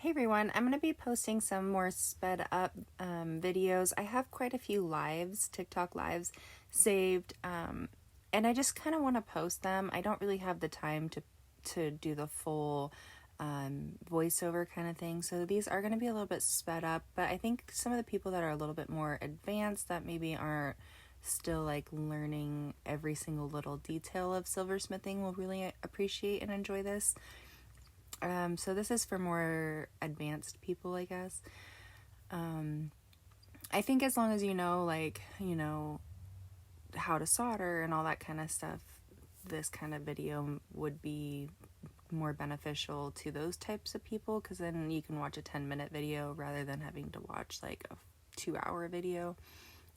Hey everyone, I'm going to be posting some more sped up videos. I have quite a few lives, TikTok lives saved, and I just kind of want to post them. I don't really have the time to do the full voiceover kind of thing, so these are going to be a little bit sped up, but I think some of the people that are a little bit more advanced that maybe aren't still like learning every single little detail of silversmithing will really appreciate and enjoy this. So this is for more advanced people, I guess. I think as long as you know, how to solder and all that kind of stuff, this kind of video would be more beneficial to those types of people, because then you can watch a 10-minute video rather than having to watch like a 2-hour video.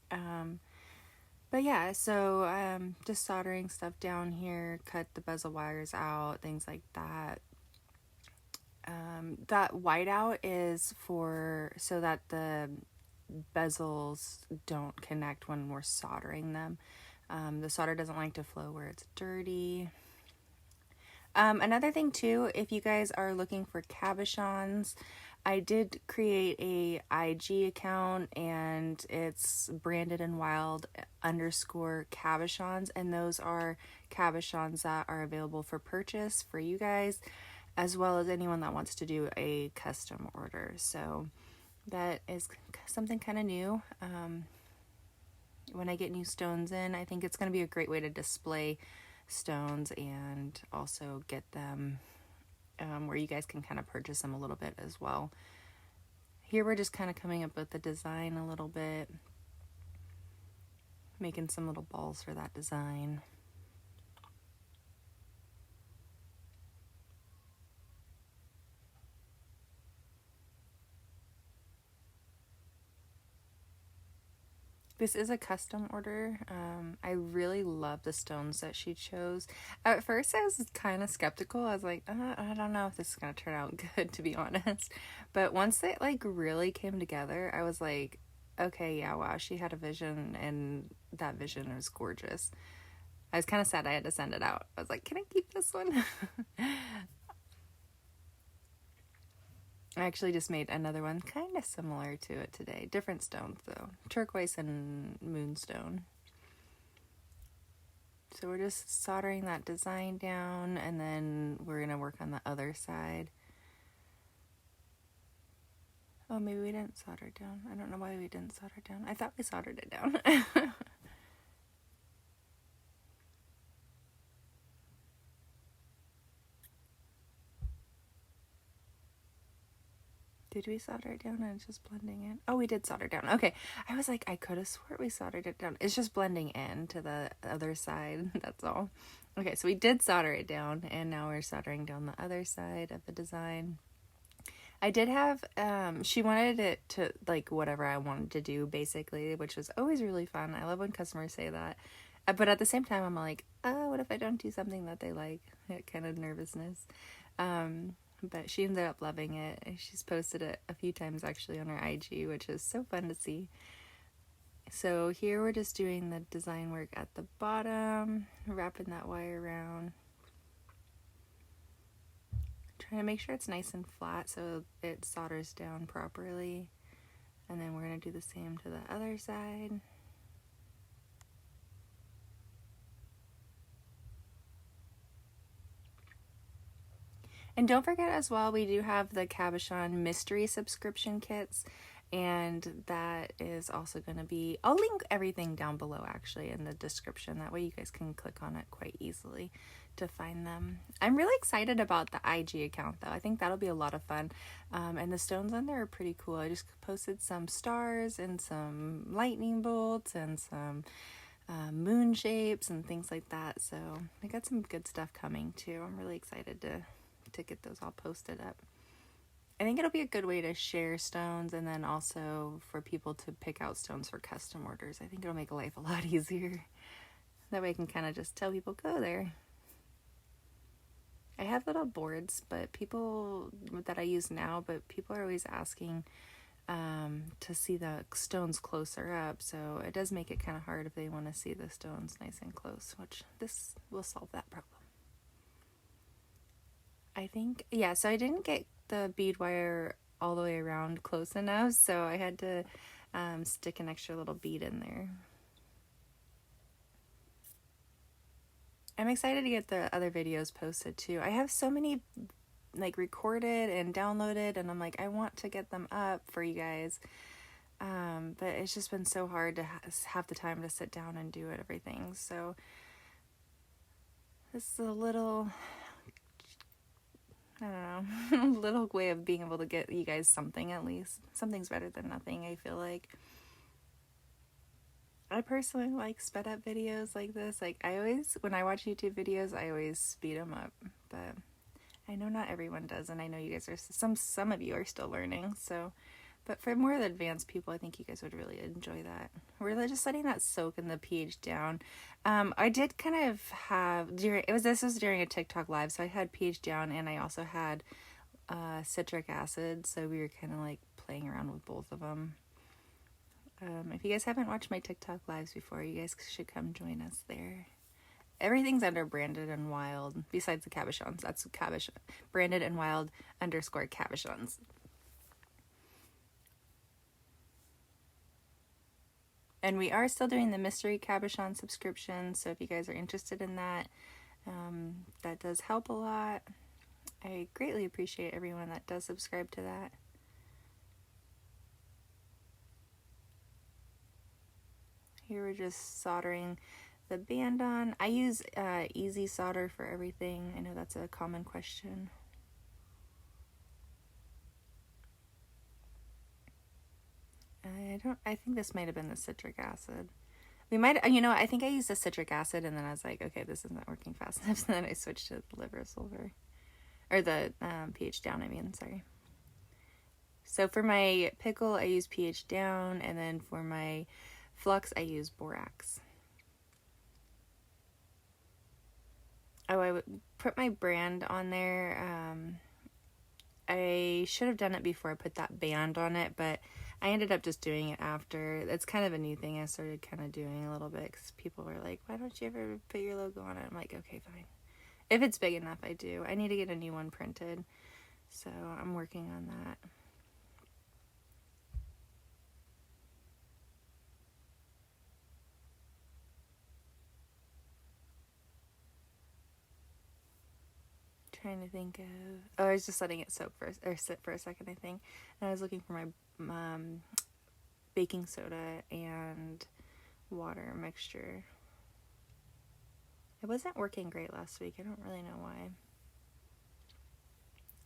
But yeah, so just soldering stuff down here, cut the bezel wires out, things like that. That whiteout is for so that the bezels don't connect when we're soldering them. The solder doesn't like to flow where it's dirty. Another thing too, if you guys are looking for cabochons, I did create a IG account and it's branded in wild_cabochons, and those are cabochons that are available for purchase for you guys, as well as anyone that wants to do a custom order. So that is something kind of new. When I get new stones in, I think it's going to be a great way to display stones and also get them where you guys can kind of purchase them a little bit as well. Here we're just kind of coming up with the design a little bit, making some little balls for that design. This is a custom order. I really love the stones that she chose. At first I was kind of skeptical. I was like, I don't know if this is going to turn out good, to be honest. But once it like really came together, I was like, okay, yeah, wow, she had a vision, and that vision was gorgeous. I was kind of sad I had to send it out. I was like, can I keep this one? I actually just made another one kind of similar to it today. Different stones though. Turquoise and moonstone. So we're just soldering that design down, and then we're going to work on the other side. Oh, maybe we didn't solder down. I don't know why we didn't solder down. I thought we soldered it down. Did we solder it down and it's just blending in? Oh, we did solder down. Okay. I was like, I could have swore we soldered it down. It's just blending in to the other side. That's all. Okay, so we did solder it down, and now we're soldering down the other side of the design. I did have, she wanted it to, like, whatever I wanted to do, basically, which was always really fun. I love when customers say that. But at the same time, I'm like, oh, what if I don't do something that they like? That kind of nervousness. But she ended up loving it. She's posted it a few times actually on her IG, which is so fun to see. So here we're just doing the design work at the bottom, wrapping that wire around. Trying to make sure it's nice and flat so it solders down properly. And then we're going to do the same to the other side. And don't forget as well, we do have the cabochon mystery subscription kits, and that is also going to be, I'll link everything down below actually in the description. That way you guys can click on it quite easily to find them. I'm really excited about the IG account though. I think that'll be a lot of fun. And the stones on there are pretty cool. I just posted some stars and some lightning bolts and some moon shapes and things like that. So I got some good stuff coming too. I'm really excited to get those all posted up. I think it'll be a good way to share stones, and then also for people to pick out stones for custom orders. I think it'll make life a lot easier. That way I can kind of just tell people, go there. I have little boards, but people that I use now, but people are always asking to see the stones closer up, so it does make it kind of hard if they want to see the stones nice and close, which this will solve that problem. I think, yeah, so I didn't get the bead wire all the way around close enough, so I had to stick an extra little bead in there. I'm excited to get the other videos posted too. I have so many like recorded and downloaded, and I'm like, I want to get them up for you guys. But it's just been so hard to have the time to sit down and do everything. So this is a little, I don't know, a little way of being able to get you guys something at least. Something's better than nothing, I feel like. I personally like sped up videos like this. Like when I watch YouTube videos, I always speed them up. But I know not everyone does, and I know you guys are, some of you are still learning, so. But for more advanced people, I think you guys would really enjoy that. We're just letting that soak in the pH down. I did kind of have, this was during a TikTok live, so I had pH down, and I also had citric acid, so we were kind of like playing around with both of them. If you guys haven't watched my TikTok lives before, you guys should come join us there. Everything's under Branded and Wild, besides the cabochons. That's cabochon. Branded and Wild _ cabochons. And we are still doing the mystery cabochon subscription, so if you guys are interested in that, that does help a lot. I greatly appreciate everyone that does subscribe to that. Here we're just soldering the band on. I use easy solder for everything. I know that's a common question. I think this might have been the citric acid. We might, I think I used the citric acid, and then I was like, okay, this isn't working fast enough, so then I switched to the liver silver. Or the pH down, sorry. So for my pickle, I use pH down, and then for my flux, I use borax. Oh, I would put my brand on there. I should have done it before I put that band on it, but I ended up just doing it after. It's kind of a new thing I started kind of doing a little bit, because people were like, why don't you ever put your logo on it? I'm like, okay, fine. If it's big enough, I do. I need to get a new one printed, so I'm working on that. Trying to think of, I was just letting it sit for a second, I think. And I was looking for my baking soda and water mixture. It wasn't working great last week. I don't really know why.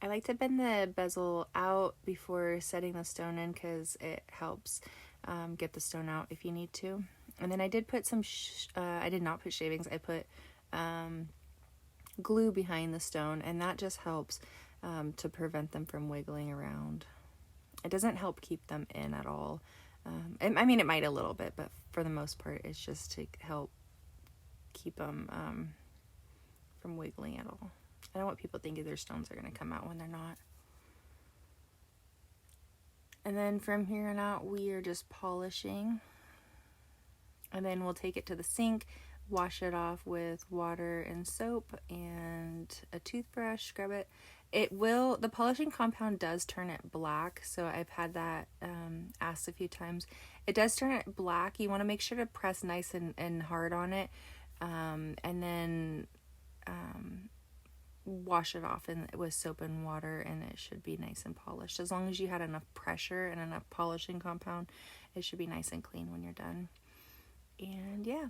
I like to bend the bezel out before setting the stone in, because it helps get the stone out if you need to. And then I did put some, I did not put shavings. I put glue behind the stone, and that just helps to prevent them from wiggling around. It doesn't help keep them in at all. It might a little bit, but for the most part, it's just to help keep them from wiggling at all. I don't want people thinking their stones are going to come out when they're not. And then from here on out, we are just polishing. And then we'll take it to the sink, wash it off with water and soap and a toothbrush, scrub it. The polishing compound does turn it black, so I've had that asked a few times. It does turn it black. You want to make sure to press nice and hard on it, and then wash it off with soap and water, and it should be nice and polished. As long as you had enough pressure and enough polishing compound, it should be nice and clean when you're done. And yeah.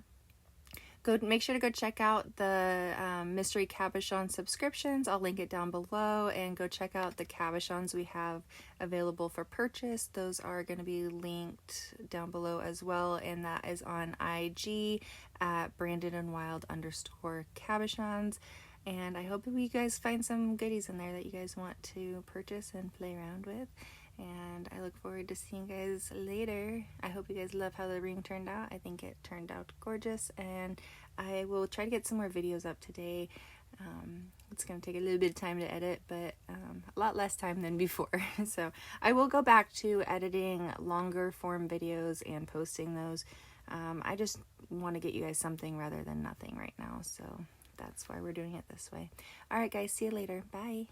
Make sure to go check out the mystery cabochon subscriptions. I'll link it down below, and go check out the cabochons we have available for purchase. Those are going to be linked down below as well, and that is on IG at brandedandwild _ cabochons. And I hope you guys find some goodies in there that you guys want to purchase and play around with. And I look forward to seeing you guys later. I hope you guys love how the ring turned out. I think it turned out gorgeous, and I will try to get some more videos up today. It's going to take a little bit of time to edit, but a lot less time than before. So I will go back to editing longer form videos and posting those. I just want to get you guys something rather than nothing right now, so that's why we're doing it this way. All right, guys, see you later. Bye.